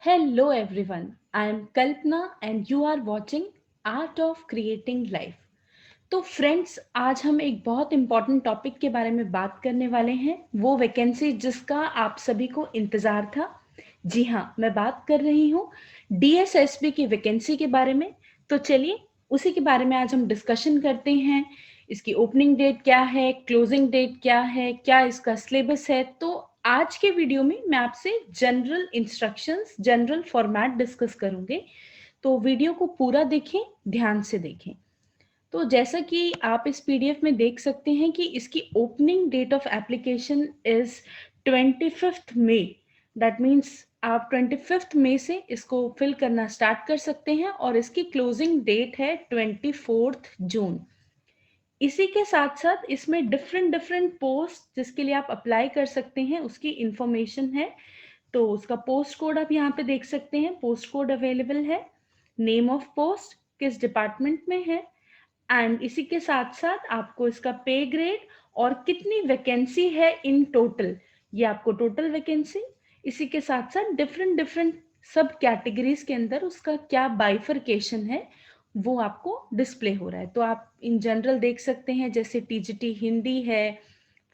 Hello everyone, I am Kalpana and you are watching Art of Creating Life। तो friends, आज हम एक बहुत इम्पॉर्टेंट टॉपिक के बारे में बात करने वाले हैं, वो वैकेंसी जिसका आप सभी को इंतज़ार था। जी हाँ, मैं बात कर रही हूँ डीएसएसबी की वैकेंसी के बारे में। तो चलिए उसी के बारे में आज हम डिस्कशन करते हैं। इसकी ओपनिंग डेट क्या है, क्लोजिंग डेट क्या है, क्या इसका सिलेबस है। तो आज के वीडियो में मैं आपसे general instructions, general format discuss करूंगी। तो वीडियो को पूरा देखें, ध्यान से देखें। तो जैसा कि आप इस पीडीएफ में देख सकते हैं कि इसकी opening date of application is 25 May. That means आप 25 मई से इसको फिल करना स्टार्ट कर सकते हैं और इसकी क्लोजिंग डेट है 24 जून। इसी के साथ साथ इसमें डिफरेंट डिफरेंट पोस्ट जिसके लिए आप अप्लाई कर सकते हैं उसकी इंफॉर्मेशन है। तो उसका पोस्ट कोड आप यहाँ पे देख सकते हैं, पोस्ट कोड अवेलेबल है, नेम ऑफ पोस्ट, किस डिपार्टमेंट में है, एंड इसी के साथ साथ आपको इसका पे ग्रेड और कितनी वैकेंसी है इन टोटल, ये आपको टोटल वैकेंसी, इसी के साथ साथ डिफरेंट डिफरेंट सब कैटेगरीज के अंदर उसका क्या बाइफरकेशन है वो आपको डिस्प्ले हो रहा है। तो आप इन जनरल देख सकते हैं, जैसे टीजीटी हिंदी है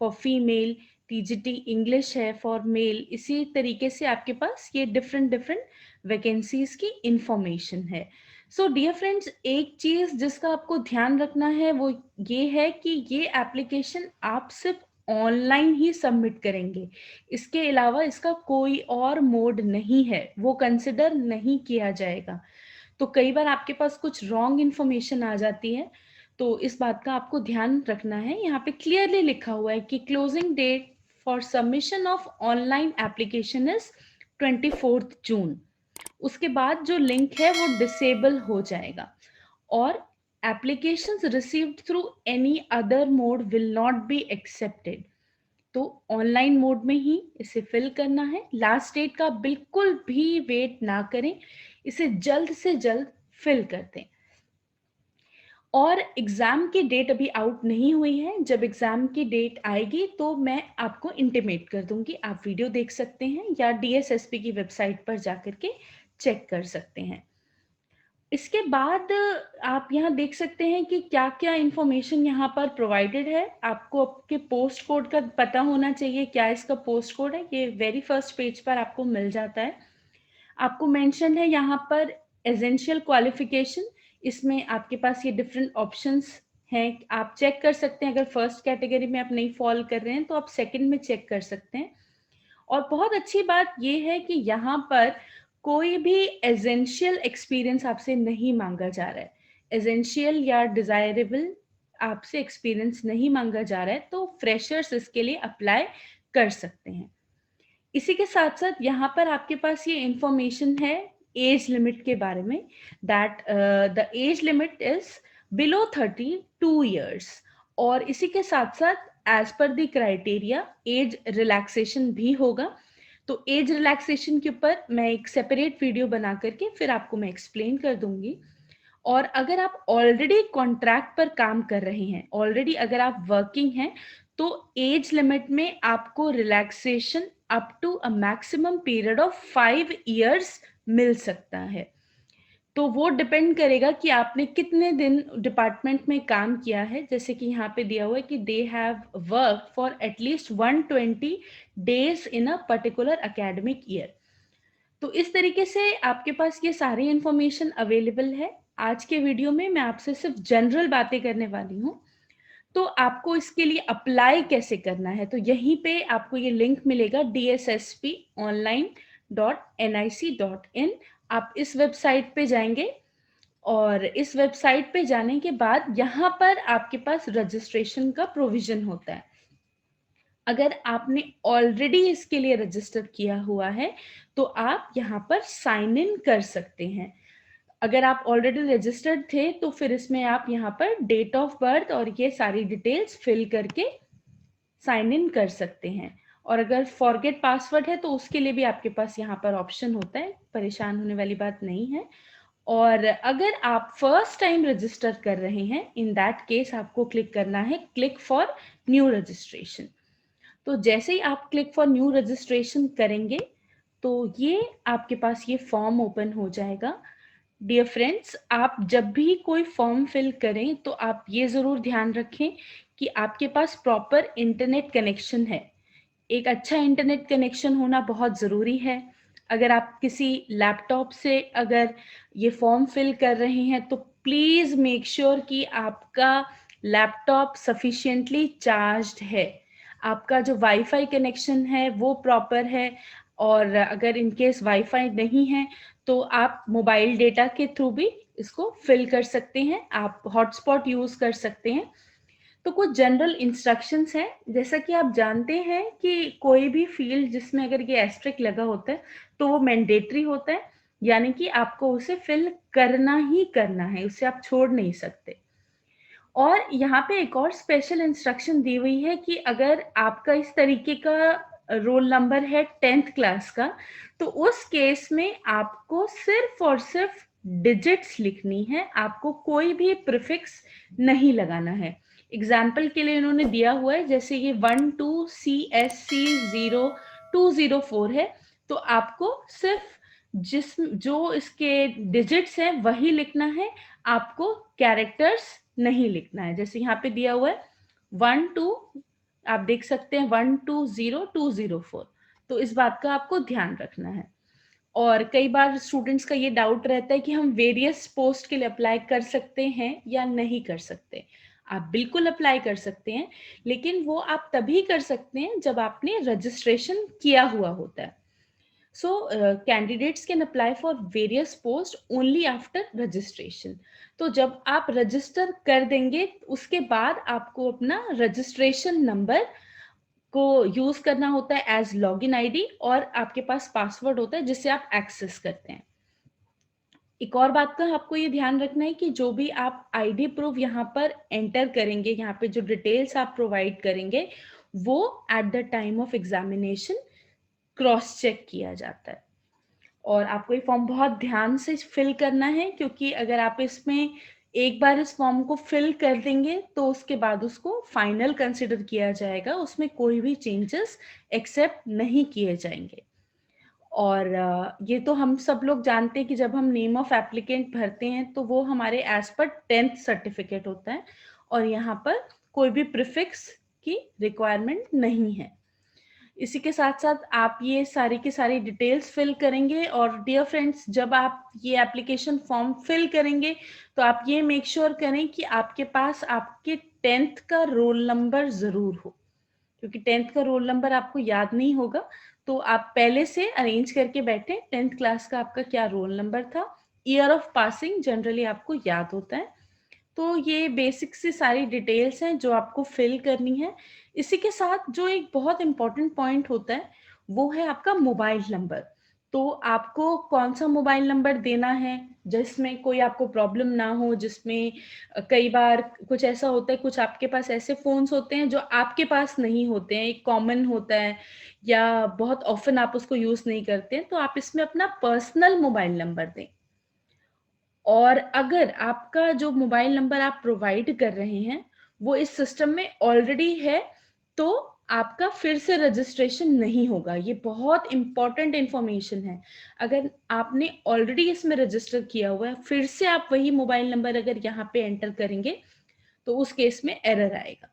फॉर फीमेल, टीजीटी इंग्लिश है फॉर मेल। इसी तरीके से आपके पास ये डिफरेंट डिफरेंट वैकेंसीज की इंफॉर्मेशन है। सो डियर फ्रेंड्स, एक चीज जिसका आपको ध्यान रखना है वो ये है कि ये एप्लीकेशन आप सिर्फ ऑनलाइन ही सबमिट करेंगे। इसके अलावा इसका कोई और मोड नहीं है, वो कंसिडर नहीं किया जाएगा। तो कई बार आपके पास कुछ रॉन्ग इन्फॉर्मेशन आ जाती है, तो इस बात का आपको ध्यान रखना है। यहाँ पे क्लियरली लिखा हुआ है कि closing date for submission of online application is 24 June. उसके बाद जो लिंक है वो डिसेबल हो जाएगा और applications received through any other mode will not be accepted. तो ऑनलाइन मोड में ही इसे फिल करना है। लास्ट डेट का बिल्कुल भी वेट ना करें, इसे जल्द से जल्द फिल कर दें। और एग्जाम की डेट अभी आउट नहीं हुई है, जब एग्जाम की डेट आएगी तो मैं आपको इंटीमेट कर दूंगी। आप वीडियो देख सकते हैं या डीएसएसपी की वेबसाइट पर जाकर के चेक कर सकते हैं। इसके बाद आप यहाँ देख सकते हैं कि क्या क्या इंफॉर्मेशन यहाँ पर प्रोवाइडेड है। आपको आपके पोस्ट कोड का पता होना चाहिए, क्या इसका पोस्ट कोड है, ये वेरी फर्स्ट पेज पर आपको मिल जाता है। आपको मेंशन है यहाँ पर एसेंशियल क्वालिफिकेशन। इसमें आपके पास ये डिफरेंट ऑप्शंस हैं, आप चेक कर सकते हैं। अगर फर्स्ट कैटेगरी में आप नहीं फॉल कर रहे हैं तो आप सेकंड में चेक कर सकते हैं। और बहुत अच्छी बात यह है कि यहाँ पर कोई भी एसेंशियल एक्सपीरियंस आपसे नहीं मांगा जा रहा है। एसेंशियल या डिजायरेबल आपसे एक्सपीरियंस नहीं मांगा जा रहा है, तो फ्रेशर्स इसके लिए अप्लाई कर सकते हैं। इसी के साथ साथ यहाँ पर आपके पास ये इंफॉर्मेशन है एज लिमिट के बारे में, that the age limit is below 32 years. और इसी के साथ साथ as per the criteria age relaxation भी होगा। तो एज रिलैक्सेशन के ऊपर मैं एक सेपरेट वीडियो बना करके फिर आपको मैं एक्सप्लेन कर दूंगी। और अगर आप ऑलरेडी कॉन्ट्रैक्ट पर काम कर रहे हैं, ऑलरेडी अगर आप वर्किंग हैं, तो एज लिमिट में आपको relaxation up to a maximum period of 5 years मिल सकता है। तो वो डिपेंड करेगा कि आपने कितने दिन डिपार्टमेंट में काम किया है। जैसे कि यहाँ पे दिया हुआ है कि they have work for at least 120 days in a particular academic year. तो इस तरीके से आपके पास ये सारी इंफॉर्मेशन अवेलेबल है। आज के वीडियो में मैं आपसे सिर्फ जनरल बातें करने वाली हूँ। तो आपको इसके लिए अप्लाई कैसे करना है, तो यहीं पे आपको ये लिंक मिलेगा dssponline.nic.in। आप इस वेबसाइट पे जाएंगे और इस वेबसाइट पे जाने के बाद यहाँ पर आपके पास रजिस्ट्रेशन का प्रोविजन होता है। अगर आपने ऑलरेडी इसके लिए रजिस्टर किया हुआ है तो आप यहाँ पर साइन इन कर सकते हैं। अगर आप ऑलरेडी रजिस्टर्ड थे तो फिर इसमें आप यहाँ पर डेट ऑफ बर्थ और ये सारी डिटेल्स फिल करके साइन इन कर सकते हैं। और अगर फॉरगेट पासवर्ड है तो उसके लिए भी आपके पास यहाँ पर ऑप्शन होता है, परेशान होने वाली बात नहीं है। और अगर आप फर्स्ट टाइम रजिस्टर कर रहे हैं, इन दैट केस आपको क्लिक करना है क्लिक फॉर न्यू रजिस्ट्रेशन। तो जैसे ही आप क्लिक फॉर न्यू रजिस्ट्रेशन करेंगे तो ये आपके पास ये फॉर्म ओपन हो जाएगा। डियर फ्रेंड्स, आप जब भी कोई फॉर्म फिल करें तो आप ये ज़रूर ध्यान रखें कि आपके पास प्रॉपर इंटरनेट कनेक्शन है। एक अच्छा इंटरनेट कनेक्शन होना बहुत ज़रूरी है। अगर आप किसी लैपटॉप से अगर ये फॉर्म फिल कर रहे हैं तो प्लीज़ मेक श्योर कि आपका लैपटॉप सफिशिएंटली चार्ज्ड है, आपका जो वाईफाई कनेक्शन है वो प्रॉपर है, और अगर इन केस वाईफाई नहीं है तो आप मोबाइल डेटा के थ्रू भी इसको फिल कर सकते हैं, आप हॉटस्पॉट यूज़ कर सकते हैं। तो कुछ जनरल इंस्ट्रक्शंस हैं। जैसा कि आप जानते हैं कि कोई भी फील्ड जिसमें अगर ये एस्ट्रिक लगा होता है तो वो मैंडेटरी होता है, यानी कि आपको उसे फिल करना ही करना है, उसे आप छोड़ नहीं सकते। और यहाँ पे एक और स्पेशल इंस्ट्रक्शन दी हुई है कि अगर आपका इस तरीके का रोल नंबर है 10th क्लास का, तो उस केस में आपको सिर्फ और सिर्फ डिजिट्स लिखनी है, आपको कोई भी प्रीफिक्स नहीं लगाना है। एग्जाम्पल के लिए इन्होंने दिया हुआ है, जैसे ये 12CSC0204 है, तो आपको सिर्फ जो इसके डिजिट्स हैं वही लिखना है, आपको कैरेक्टर्स नहीं लिखना है। जैसे यहाँ पे दिया हुआ है 12, आप देख सकते हैं 120204, तो इस बात का आपको ध्यान रखना है। और कई बार स्टूडेंट्स का ये डाउट रहता है कि हम वेरियस पोस्ट के लिए अप्लाई कर सकते हैं या नहीं कर सकते। आप बिल्कुल अप्लाई कर सकते हैं, लेकिन वो आप तभी कर सकते हैं जब आपने रजिस्ट्रेशन किया हुआ होता है। So, candidates can apply for various posts only after registration. तो जब आप रजिस्टर कर देंगे उसके बाद आपको अपना रजिस्ट्रेशन नंबर को यूज करना होता है एज लॉगिन आईडी, और आपके पास पासवर्ड होता है जिससे आप एक्सेस करते हैं। एक और बात का आपको ये ध्यान रखना है कि जो भी आप आईडी प्रूफ यहाँ पर एंटर करेंगे, यहाँ पे जो डिटेल्स आप प्रोवाइड करेंगे वो at the time of examination cross check किया जाता है। और आपको ये फॉर्म बहुत ध्यान से फिल करना है, क्योंकि अगर आप इसमें एक बार इस फॉर्म को फिल कर देंगे तो उसके बाद उसको फाइनल कंसिडर किया जाएगा, उसमें कोई भी चेंजेस एक्सेप्ट नहीं किए जाएंगे। और ये तो हम सब लोग जानते हैं कि जब हम नेम ऑफ एप्लीकेंट भरते हैं तो वो हमारे एज पर 10th सर्टिफिकेट होता है, और यहाँ पर कोई भी प्रीफिक्स की रिक्वायरमेंट नहीं है। इसी के साथ साथ आप ये सारी की सारी डिटेल्स फिल करेंगे। और डियर फ्रेंड्स, जब आप ये एप्लीकेशन फॉर्म फिल करेंगे तो आप ये मेक श्योर करें कि आपके पास आपके 10th का रोल नंबर ज़रूर हो, क्योंकि 10th का रोल नंबर आपको याद नहीं होगा, तो आप पहले से अरेंज करके बैठे 10th क्लास का आपका क्या रोल नंबर था। ईयर ऑफ पासिंग जनरली आपको याद होता है। तो ये बेसिक सी सारी डिटेल्स हैं जो आपको फिल करनी है। इसी के साथ जो एक बहुत इंपॉर्टेंट पॉइंट होता है वो है आपका मोबाइल नंबर। तो आपको कौन सा मोबाइल नंबर देना है जिसमें कोई आपको प्रॉब्लम ना हो, जिसमें कई बार कुछ ऐसा होता है, कुछ आपके पास ऐसे फोन्स होते हैं जो आपके पास नहीं होते हैं, एक कॉमन होता है या बहुत ऑफन आप उसको यूज नहीं करते हैं, तो आप इसमें अपना पर्सनल मोबाइल नंबर दें। और अगर आपका जो मोबाइल नंबर आप प्रोवाइड कर रहे हैं वो इस सिस्टम में ऑलरेडी है तो आपका फिर से रजिस्ट्रेशन नहीं होगा। ये बहुत इंपॉर्टेंट इंफॉर्मेशन है। अगर आपने ऑलरेडी इसमें रजिस्टर किया हुआ है, फिर से आप वही मोबाइल नंबर अगर यहाँ पे एंटर करेंगे तो उस केस में एरर आएगा।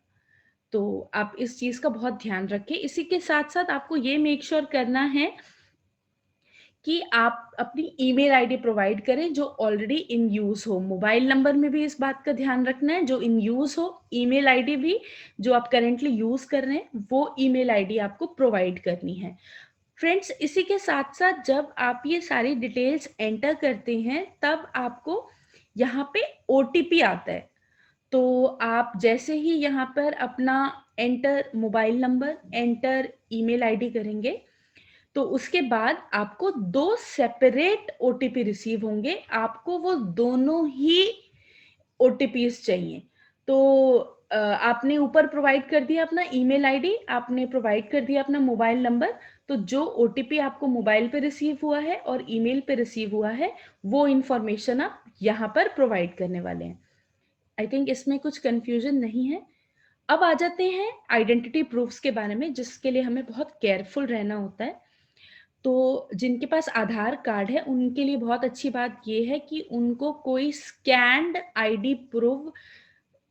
तो आप इस चीज का बहुत ध्यान रखें। इसी के साथ साथ आपको ये मेक श्योर करना है कि आप अपनी ईमेल आईडी प्रोवाइड करें जो ऑलरेडी इन यूज हो। मोबाइल नंबर में भी इस बात का ध्यान रखना है जो इन यूज हो, ईमेल आईडी भी जो आप करेंटली यूज कर रहे हैं वो ईमेल आईडी आपको प्रोवाइड करनी है। फ्रेंड्स, इसी के साथ साथ जब आप ये सारी डिटेल्स एंटर करते हैं तब आपको यहाँ पे ओटीपी आता है। तो आप जैसे ही यहाँ पर अपना enter mobile number, enter email ID करेंगे तो उसके बाद आपको 2 सेपरेट ओटीपी रिसीव होंगे। आपको वो दोनों ही ओटीपीज चाहिए। तो आपने ऊपर प्रोवाइड कर दिया अपना ईमेल आईडी, आपने प्रोवाइड कर दिया अपना मोबाइल नंबर, तो जो ओटीपी आपको मोबाइल पे रिसीव हुआ है और ईमेल पे रिसीव हुआ है वो इंफॉर्मेशन आप यहाँ पर प्रोवाइड करने वाले हैं। आई थिंक इसमें कुछ कंफ्यूजन नहीं है। अब आ जाते हैं आइडेंटिटी प्रूफ्स के बारे में, जिसके लिए हमें बहुत केयरफुल रहना होता है। तो जिनके पास आधार कार्ड है उनके लिए बहुत अच्छी बात ये है कि उनको कोई स्कैन्ड आईडी प्रूफ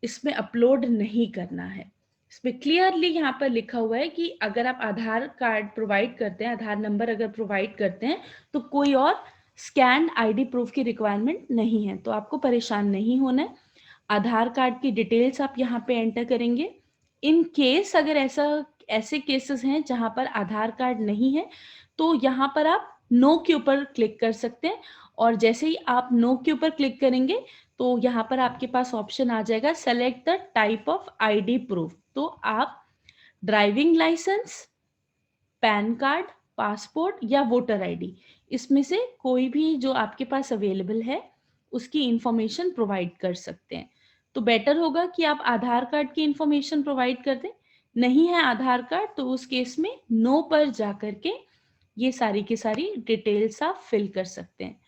इसमें अपलोड नहीं करना है। इसमें क्लियरली यहाँ पर लिखा हुआ है कि अगर आप आधार कार्ड प्रोवाइड करते हैं, आधार नंबर अगर प्रोवाइड करते हैं, तो कोई और स्कैन आईडी प्रूफ की रिक्वायरमेंट नहीं है, तो आपको परेशान नहीं होना है। आधार कार्ड की डिटेल्स आप यहाँ पे एंटर करेंगे। इन केस अगर ऐसे केसेस हैं जहाँ पर आधार कार्ड नहीं है, तो यहाँ पर आप नो के ऊपर क्लिक कर सकते हैं, और जैसे ही आप नो के ऊपर क्लिक करेंगे तो यहाँ पर आपके पास ऑप्शन आ जाएगा select the type of ID proof. तो आप driving licence, PAN card, passport या वोटर आईडी, इसमें से कोई भी जो आपके पास अवेलेबल है उसकी इंफॉर्मेशन प्रोवाइड कर सकते हैं। तो बेटर होगा कि आप आधार कार्ड की इंफॉर्मेशन प्रोवाइड कर दें। नहीं है आधार कार्ड तो उस केस में नो पर जा करके ये सारी की सारी डिटेल्स आप फिल कर सकते हैं।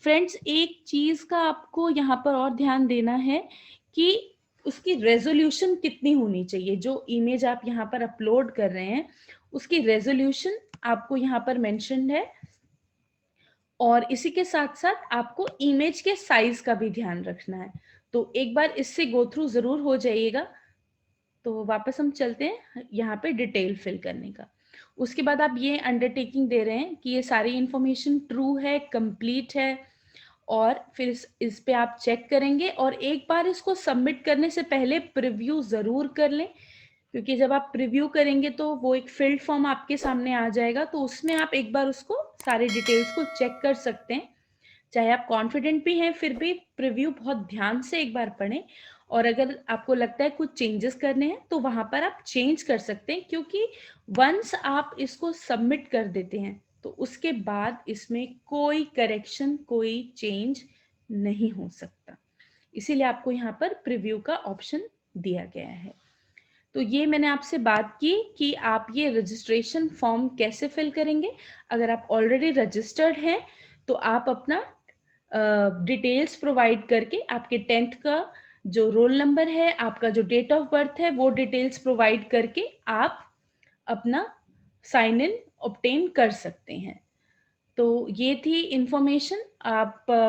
फ्रेंड्स, एक चीज का आपको यहाँ पर और ध्यान देना है कि उसकी रेजोल्यूशन कितनी होनी चाहिए। जो इमेज आप यहाँ पर अपलोड कर रहे हैं उसकी रेजोल्यूशन आपको यहाँ पर मेंशन्ड है, और इसी के साथ साथ आपको इमेज के साइज का भी ध्यान रखना है। तो एक बार इससे गो थ्रू जरूर हो जाइएगा। तो वापस हम चलते हैं यहाँ पे डिटेल फिल करने का। उसके बाद आप ये अंडरटेकिंग दे रहे हैं कि ये सारी इंफॉर्मेशन ट्रू है, कंप्लीट है, और फिर इस पे आप चेक करेंगे, और एक बार इसको सबमिट करने से पहले प्रीव्यू जरूर कर लें, क्योंकि जब आप प्रीव्यू करेंगे तो वो एक फिल्ड फॉर्म आपके सामने आ जाएगा, तो उसमें आप एक बार उसको सारे डिटेल्स को चेक कर सकते हैं। चाहे आप कॉन्फिडेंट भी हैं फिर भी प्रीव्यू बहुत ध्यान से एक बार पढ़ें, और अगर आपको लगता है कुछ चेंजेस करने हैं तो वहां पर आप चेंज कर सकते हैं, क्योंकि वंस आप इसको सबमिट कर देते हैं तो उसके बाद इसमें कोई करेक्शन, कोई चेंज नहीं हो सकता। इसीलिए आपको यहाँ पर प्रीव्यू का ऑप्शन दिया गया है। तो ये मैंने आपसे बात की कि आप ये रजिस्ट्रेशन फॉर्म कैसे फिल करेंगे। अगर आप ऑलरेडी रजिस्टर्ड हैं तो आप अपना डिटेल्स प्रोवाइड करके आपके 10th का जो रोल नंबर है, आपका जो डेट ऑफ बर्थ है, वो डिटेल्स प्रोवाइड करके आप अपना साइन इन ऑब्टेन कर सकते हैं। तो ये थी इंफॉर्मेशन।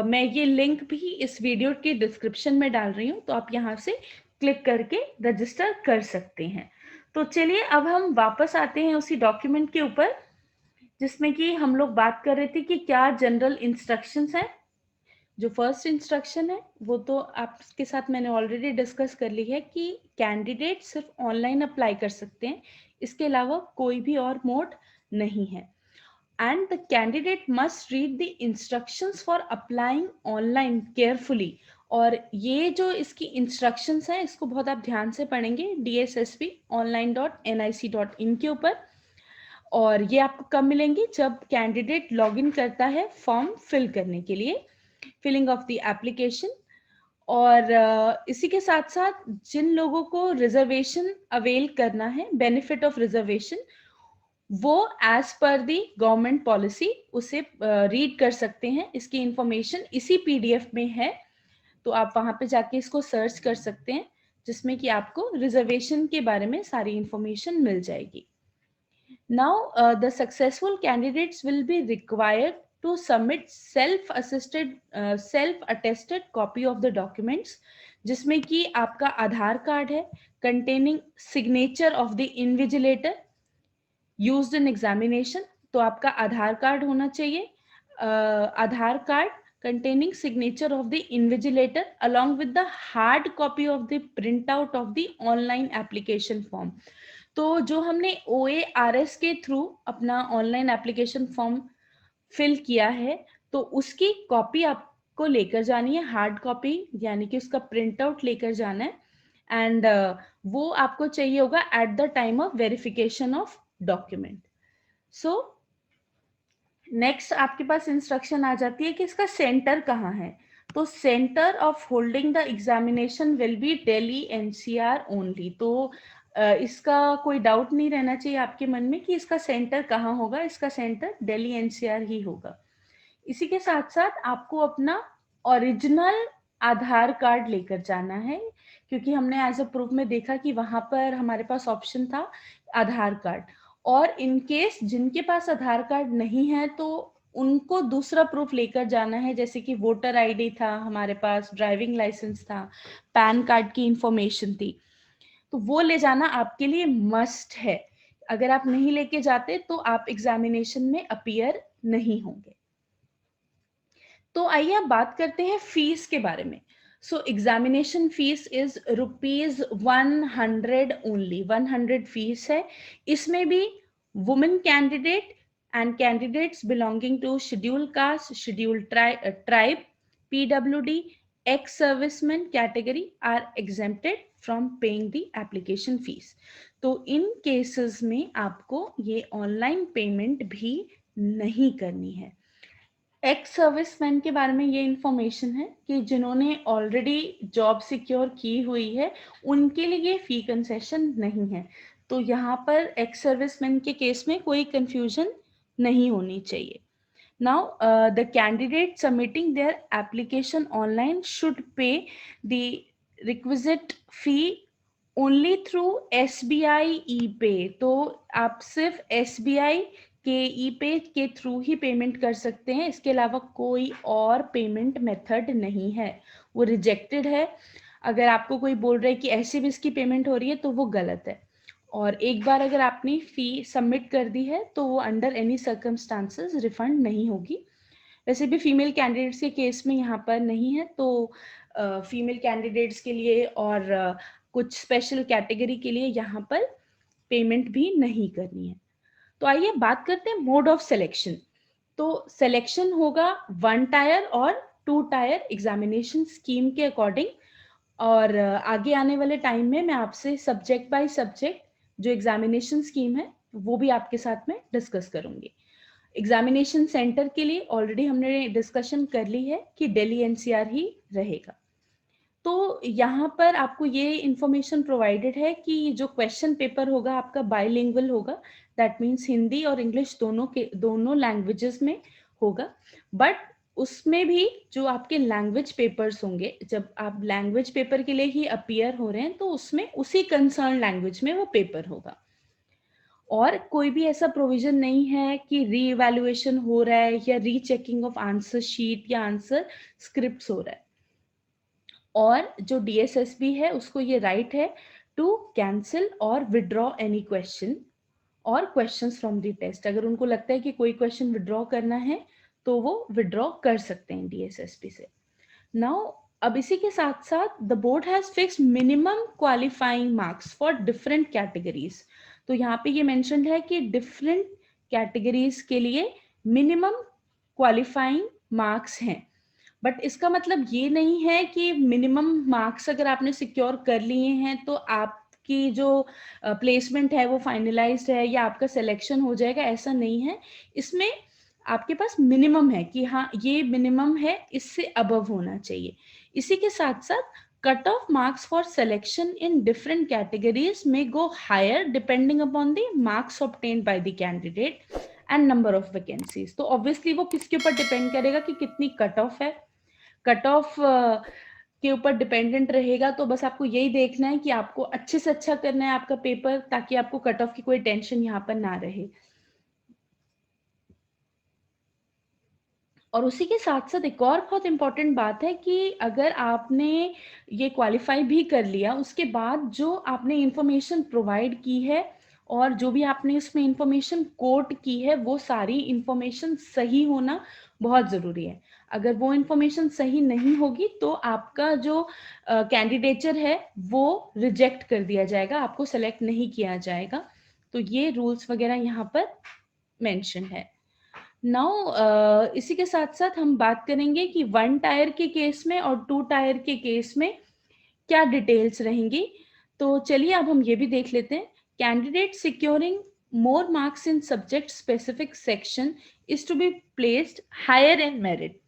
मैं ये लिंक भी इस वीडियो के डिस्क्रिप्शन में डाल रही हूँ, तो आप यहाँ से क्लिक करके रजिस्टर कर सकते हैं। तो चलिए अब हम वापस आते हैं उसी डॉक्यूमेंट के ऊपर जिसमें कि हम लोग बात कर रहे थे कि क्या जनरल इंस्ट्रक्शंस हैं। जो फर्स्ट इंस्ट्रक्शन है वो तो आपके साथ मैंने ऑलरेडी डिस्कस कर ली है कि कैंडिडेट सिर्फ ऑनलाइन अप्लाई कर सकते हैं, इसके अलावा कोई भी और मोड नहीं है। And the candidate must read the instructions for applying online carefully. और ये जो इसकी इंस्ट्रक्शंस हैं इसको बहुत आप ध्यान से पढ़ेंगे DSSPonline.nic.in के ऊपर। और ये आपको कब मिलेंगी? जब कैंडिडेट लॉगिन करता है फॉर्म फिल करने के लिए, फिलिंग ऑफ द एप्लीकेशन। और इसी के साथ साथ जिन लोगों को रिजर्वेशन अवेल करना है, बेनिफिट ऑफ रिजर्वेशन, वो एज पर दी गवर्नमेंट पॉलिसी उसे रीड कर सकते हैं। इसकी इंफॉर्मेशन इसी PDF में है, तो आप वहां पे जाके इसको सर्च कर सकते हैं, जिसमें कि आपको रिजर्वेशन के बारे में सारी इंफॉर्मेशन मिल जाएगी। Now, the successful candidates will be required to submit self-attested copy of the documents, जिसमें कि आपका आधार कार्ड है containing signature of the invigilator used in examination। तो आपका आधार कार्ड होना चाहिए, आधार card containing signature of the invigilator along with the hard copy of the printout of the online application form। तो जो हमने OARS के थ्रू अपना ऑनलाइन एप्लीकेशन फॉर्म फिल किया है, तो उसकी कॉपी आपको लेकर जानी है, हार्ड कॉपी यानी कि उसका प्रिंट आउट लेकर जाना है। एंड वो आपको चाहिए होगा eight the time of verification of document. So next आपके पास इंस्ट्रक्शन आ जाती है कि इसका सेंटर कहाँ है। तो centre of holding the examination will be Delhi NCR only. तो इसका कोई डाउट नहीं रहना चाहिए आपके मन में कि इसका सेंटर कहाँ होगा। इसका सेंटर दिल्ली NCR ही होगा। इसी के साथ साथ आपको अपना ओरिजिनल आधार कार्ड लेकर जाना है, क्योंकि हमने एज अ प्रूफ में देखा कि वहां पर हमारे पास ऑप्शन था आधार कार्ड, और इन केस जिनके पास आधार कार्ड नहीं है तो उनको दूसरा प्रूफ लेकर जाना है, जैसे कि वोटर आईडी था हमारे पास, ड्राइविंग लाइसेंस था, पैन कार्ड की इंफॉर्मेशन थी, तो वो ले जाना आपके लिए मस्ट है। अगर आप नहीं लेके जाते तो आप एग्जामिनेशन में अपीयर नहीं होंगे। तो आइए आप बात करते हैं फीस के बारे में। So examination fees is ₹100 only, 100 fees है। इसमें भी women candidate and candidates belonging to scheduled caste, scheduled tribe, PWD, ex serviceman category are exempted from paying the application fees. तो इन केसेस में आपको ये ऑनलाइन पेमेंट भी नहीं करनी है। एक्स सर्विसमैन के बारे में ये इंफॉर्मेशन है कि जिन्होंने ऑलरेडी जॉब सिक्योर की हुई है उनके लिए फी कंसेशन नहीं है। तो यहाँ पर एक्स सर्विसमैन के केस में कोई कंफ्यूजन नहीं होनी चाहिए। Now the candidate submitting their application online should pay the requisite fee only through SBI ई-पे। तो आप सिर्फ SBI के ई-पे के थ्रू ही पेमेंट कर सकते हैं, इसके अलावा कोई और पेमेंट मेथड नहीं है, वो रिजेक्टेड है। अगर आपको कोई बोल रहा है कि ऐसे भी इसकी पेमेंट हो रही है तो वो गलत है। और एक बार अगर आपने फी सबमिट कर दी है तो वो अंडर एनी सर्कमस्टांसेस रिफंड नहीं होगी। वैसे भी फीमेल कैंडिडेट्स के केस में यहाँ पर नहीं है, तो फीमेल कैंडिडेट्स के लिए और कुछ स्पेशल कैटेगरी के लिए यहाँ पर पेमेंट भी नहीं करनी है। तो आइए बात करते हैं मोड ऑफ सिलेक्शन। तो सिलेक्शन होगा 1 टायर और 2 टायर एग्जामिनेशन स्कीम के अकॉर्डिंग। और आगे आने वाले टाइम में मैं आपसे सब्जेक्ट बाय सब्जेक्ट जो एग्जामिनेशन स्कीम है वो भी आपके साथ में डिस्कस करूंगी। एग्जामिनेशन सेंटर के लिए ऑलरेडी हमने डिस्कशन कर ली है कि दिल्ली NCR ही रहेगा। तो यहाँ पर आपको ये इंफॉर्मेशन प्रोवाइडेड है कि जो क्वेश्चन पेपर होगा आपका बाइलिंगुअल होगा, दैट मीन्स हिंदी और इंग्लिश दोनों लैंग्वेजेस में होगा। बट उसमें भी जो आपके लैंग्वेज पेपर्स होंगे, जब आप लैंग्वेज पेपर के लिए ही अपीयर हो रहे हैं तो उसमें उसी कंसर्न लैंग्वेज में वो पेपर होगा। और कोई भी ऐसा प्रोविजन नहीं है कि री इवैल्यूएशन हो रहा है या रीचेकिंग ऑफ आंसर शीट या आंसर स्क्रिप्ट्स हो रहा है। और जो DSSB है उसको ये राइट है टू कैंसिल और विड्रॉ एनी क्वेश्चन और क्वेश्चंस फ्रॉम द टेस्ट। अगर उनको लगता है कि कोई क्वेश्चन विड्रॉ करना है तो वो विड्रॉ कर सकते हैं DSSB से। नाउ अब इसी के साथ साथ the board has fixed minimum qualifying marks for different categories. तो यहाँ पे ये मेंशन्ड है कि डिफरेंट कैटेगरीज के लिए मिनिमम क्वालिफाइंग मार्क्स हैं। बट इसका मतलब ये नहीं है कि मिनिमम मार्क्स अगर आपने सिक्योर कर लिए हैं तो आपकी जो प्लेसमेंट है वो फाइनलाइज्ड है या आपका सिलेक्शन हो जाएगा, ऐसा नहीं है। इसमें आपके पास मिनिमम है कि हाँ ये मिनिमम है, इससे अबव होना चाहिए। इसी के साथ साथ cut off marks for selection in different categories में go higher depending upon the marks obtained by the candidate and number of vacancies. तो ऑब्वियसली वो किसके ऊपर डिपेंड करेगा कि कितनी कट ऑफ है। कट ऑफ के ऊपर डिपेंडेंट रहेगा। तो बस आपको यही देखना है कि आपको अच्छे से अच्छा करना है आपका पेपर, ताकि आपको कट ऑफ की कोई टेंशन यहाँ पर ना रहे। और उसी के साथ साथ एक और बहुत इंपॉर्टेंट बात है कि अगर आपने ये क्वालिफाई भी कर लिया, उसके बाद जो आपने इंफॉर्मेशन प्रोवाइड की है और जो भी आपने इसमें इंफॉर्मेशन कोट की है वो सारी इंफॉर्मेशन सही होना बहुत ज़रूरी है। अगर वो इंफॉर्मेशन सही नहीं होगी तो आपका जो कैंडिडेचर है वो रिजेक्ट कर दिया जाएगा, आपको सेलेक्ट नहीं किया जाएगा। तो ये रूल्स वगैरह यहाँ पर मेंशन है। नाउ इसी के साथ साथ हम बात करेंगे कि 1 टायर के केस में और 2 टायर के केस में क्या डिटेल्स रहेंगी। तो चलिए अब हम ये भी देख लेते हैं। Candidate securing more marks in subject specific section is to be placed higher in merit.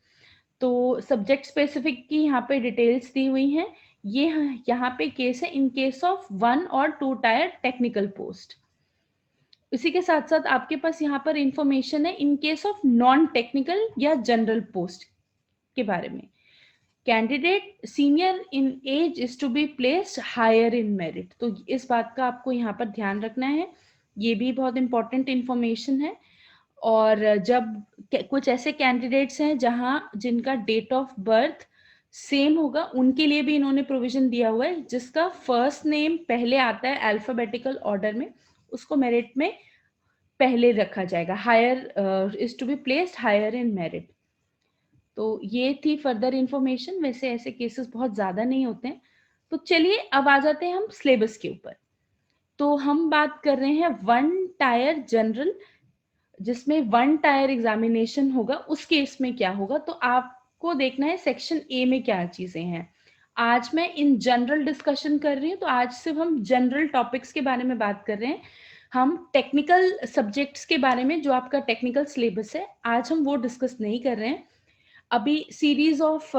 तो सब्जेक्ट स्पेसिफिक की यहाँ पे डिटेल्स दी हुई हैं। ये यहाँ पे केस है इन केस ऑफ 1 और 2 टायर टेक्निकल पोस्ट। इसी के साथ साथ आपके पास यहाँ पर इंफॉर्मेशन है in case of non technical या जनरल पोस्ट के बारे में। Candidate senior in age is to be placed higher in merit. तो इस बात का आपको यहाँ पर ध्यान रखना है ये भी बहुत इंपॉर्टेंट इंफॉर्मेशन है। और जब कुछ ऐसे कैंडिडेट्स हैं जहां जिनका डेट ऑफ बर्थ सेम होगा, उनके लिए भी इन्होंने प्रोविजन दिया हुआ है। जिसका फर्स्ट नेम पहले आता है अल्फाबेटिकल ऑर्डर में, उसको मेरिट में पहले रखा जाएगा, higher is to be placed higher in merit. तो ये थी फर्दर इंफॉर्मेशन। वैसे ऐसे केसेस बहुत ज़्यादा नहीं होते हैं। तो चलिए अब आ जाते हैं हम सिलेबस के ऊपर। तो हम बात कर रहे हैं वन टायर जनरल, जिसमें वन टायर एग्जामिनेशन होगा। उस केस में क्या होगा, तो आपको देखना है सेक्शन ए में क्या चीज़ें हैं। आज मैं इन जनरल डिस्कशन कर रही हूँ, तो आज सिर्फ हम जनरल टॉपिक्स के बारे में बात कर रहे हैं। हम टेक्निकल सब्जेक्ट्स के बारे में, जो आपका टेक्निकल सिलेबस है, आज हम वो डिस्कस नहीं कर रहे हैं। अभी सीरीज ऑफ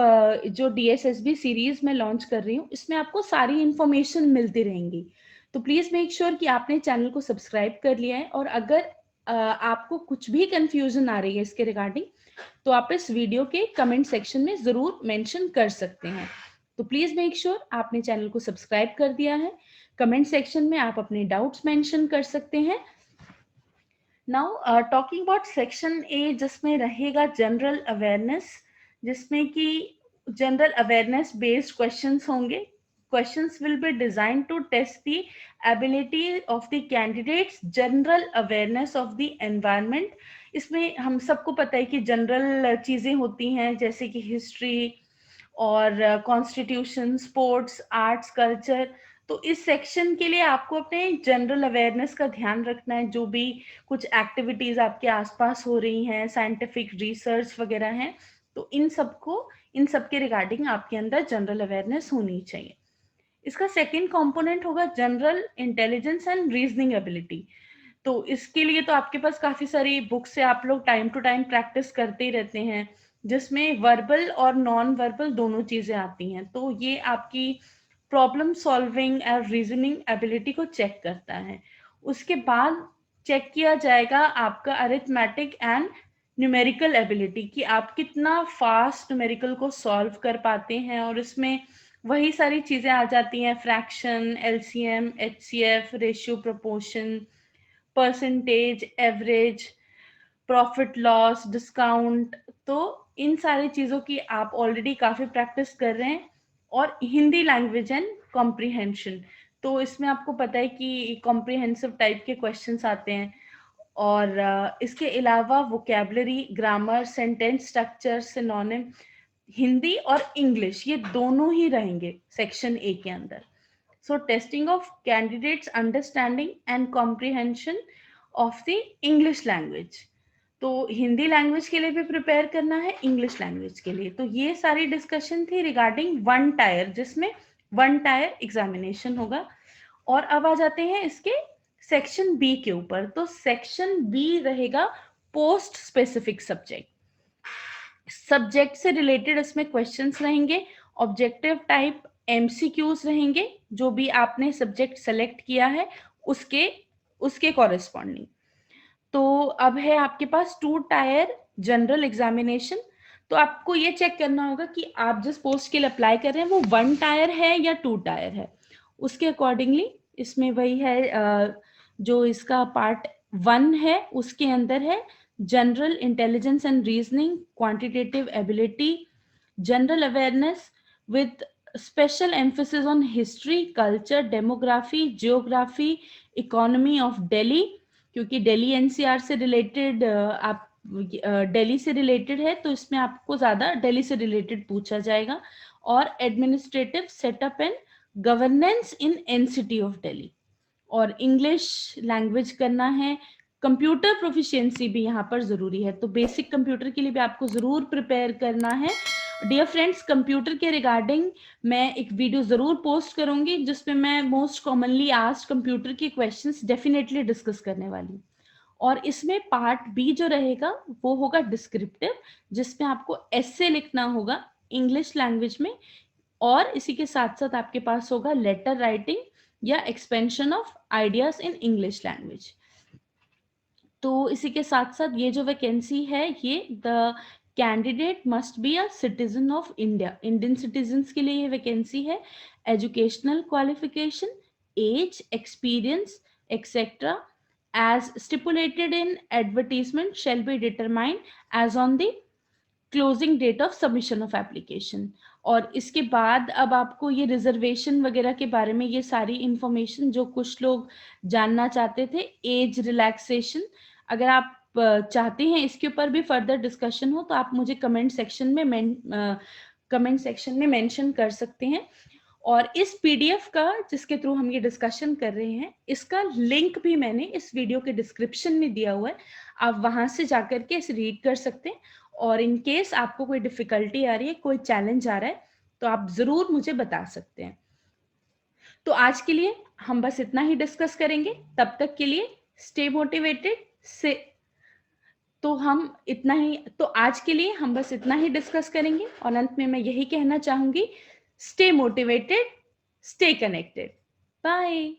जो डीएसएसबी सीरीज में लॉन्च कर रही हूँ, इसमें आपको सारी इंफॉर्मेशन मिलती रहेंगी। तो प्लीज मेक श्योर कि आपने चैनल को सब्सक्राइब कर लिया है। और अगर आपको कुछ भी कंफ्यूजन आ रही है इसके रिगार्डिंग, तो आप इस वीडियो के कमेंट सेक्शन में जरूर मेंशन कर सकते हैं। तो प्लीज मेक श्योर आपने चैनल को सब्सक्राइब कर दिया है। कमेंट सेक्शन में आप अपने डाउट्स मेंशन कर सकते हैं। Now talking about section A, जिसमें रहेगा जनरल अवेयरनेस, जिसमें कि जनरल अवेयरनेस बेस्ड क्वेश्चंस होंगे। Questions will be designed to test the ability of the candidates general awareness of the environment. इसमें हम सबको पता है कि जनरल चीजें होती हैं, जैसे कि हिस्ट्री और कॉन्स्टिट्यूशन, स्पोर्ट्स, आर्ट्स, कल्चर। तो इस सेक्शन के लिए आपको अपने जनरल अवेयरनेस का ध्यान रखना है। जो भी कुछ एक्टिविटीज आपके आसपास हो रही हैं, साइंटिफिक रिसर्च वगैरह हैं, तो इन सब के रिगार्डिंग आपके अंदर जनरल अवेयरनेस होनी चाहिए। इसका सेकंड कंपोनेंट होगा general intelligence and reasoning ability. तो इसके लिए तो आपके पास काफी सारी बुक्स से आप लोग टाइम टू टाइम प्रैक्टिस करते ही रहते हैं, जिसमें वर्बल और नॉन वर्बल दोनों चीजें आती हैं। तो ये आपकी प्रॉब्लम सॉल्विंग और रीजनिंग एबिलिटी को चेक करता है। उसके बाद चेक किया जाएगा आपका अरिथमेटिक एंड न्यूमेरिकल एबिलिटी, कि आप कितना फास्ट न्यूमेरिकल को सॉल्व कर पाते हैं। और इसमें वही सारी चीजें आ जाती हैं, fraction, LCM, HCF, ratio, proportion, percentage, average, profit loss, discount. तो इन सारी चीजों की आप ऑलरेडी काफी प्रैक्टिस कर रहे हैं। और हिंदी लैंग्वेज एंड कॉम्प्रिहेंशन, तो इसमें आपको पता है कि कॉम्प्रिहेंसिव टाइप के क्वेश्चंस आते हैं। और इसके अलावा vocabulary, grammar, sentence structure, synonym, Hindi और इंग्लिश, ये दोनों ही रहेंगे सेक्शन ए के अंदर। So testing of candidates understanding and comprehension of the English language. तो हिंदी लैंग्वेज के लिए भी प्रिपेयर करना है, इंग्लिश लैंग्वेज के लिए। तो ये सारी डिस्कशन थी रिगार्डिंग वन टायर, जिसमें वन टायर एग्जामिनेशन होगा। और अब आ जाते हैं इसके सेक्शन बी के ऊपर। तो सेक्शन बी रहेगा पोस्ट स्पेसिफिक सब्जेक्ट। सब्जेक्ट से रिलेटेड इसमें क्वेश्चंस रहेंगे, ऑब्जेक्टिव टाइप एमसीक्यूज रहेंगे, जो भी आपने सब्जेक्ट सेलेक्ट किया है उसके उसके कॉरेस्पॉन्डिंग। तो अब है आपके पास टू टायर जनरल एग्जामिनेशन। तो आपको ये चेक करना होगा कि आप जिस पोस्ट के लिए अप्लाई कर रहे हैं वो वन टायर है या टू टायर है। उसके अकॉर्डिंगली इसमें वही है, जो इसका पार्ट वन है उसके अंदर है general intelligence and reasoning, quantitative ability, general awareness with special emphasis on history, culture, demography, geography, economy of Delhi, क्योंकि दिल्ली एनसीआर से रिलेटेड आप दिल्ली से रिलेटेड है, तो इसमें आपको ज्यादा दिल्ली से रिलेटेड पूछा जाएगा। और administrative setup and governance in NCT of Delhi. और इंग्लिश लैंग्वेज करना है। कंप्यूटर प्रोफिशिएंसी भी यहाँ पर जरूरी है, तो बेसिक कंप्यूटर के लिए भी आपको जरूर प्रिपेयर करना है। डियर फ्रेंड्स, कंप्यूटर के रिगार्डिंग मैं एक वीडियो जरूर पोस्ट करूंगी, जिसमें मैं मोस्ट कॉमनली आस्क्ड कंप्यूटर के क्वेश्चंस डेफिनेटली डिस्कस करने वाली हूँ। और इसमें पार्ट बी जो रहेगा वो होगा डिस्क्रिप्टिव, जिसमें आपको एसे लिखना होगा इंग्लिश लैंग्वेज में। और इसी के साथ साथ आपके पास होगा लेटर राइटिंग या expansion of ideas in English language. तो इसी के साथ साथ ये जो वैकेंसी है, ये the candidate must be a citizen of India, Indian citizens के लिए ये वैकेंसी है। Educational qualification, age, experience, etcetera, as stipulated in advertisement shall be determined as on the closing date of submission of application. और इसके बाद अब आपको ये रिजर्वेशन वगैरह के बारे में ये सारी इंफॉर्मेशन जो कुछ लोग जानना चाहते थे, एज रिलैक्सेशन, अगर आप चाहते हैं इसके ऊपर भी फर्दर डिस्कशन हो तो आप मुझे कमेंट सेक्शन में मेंशन कर सकते हैं। और इस पीडीएफ का जिसके थ्रू हम ये डिस्कशन कर रहे हैं, इसका लिंक भी मैंने इस वीडियो के डिस्क्रिप्शन में दिया हुआ है, आप वहां से जाकर के इसे रीड कर सकते हैं। और इन केस आपको कोई डिफिकल्टी आ रही है, कोई चैलेंज आ रहा है, तो आप जरूर मुझे बता सकते हैं। तो आज के लिए हम बस इतना ही डिस्कस करेंगे, तब तक के लिए स्टे मोटिवेटेड से। तो आज के लिए हम बस इतना ही डिस्कस करेंगे और अंत में मैं यही कहना चाहूंगी, stay motivated, stay connected, bye.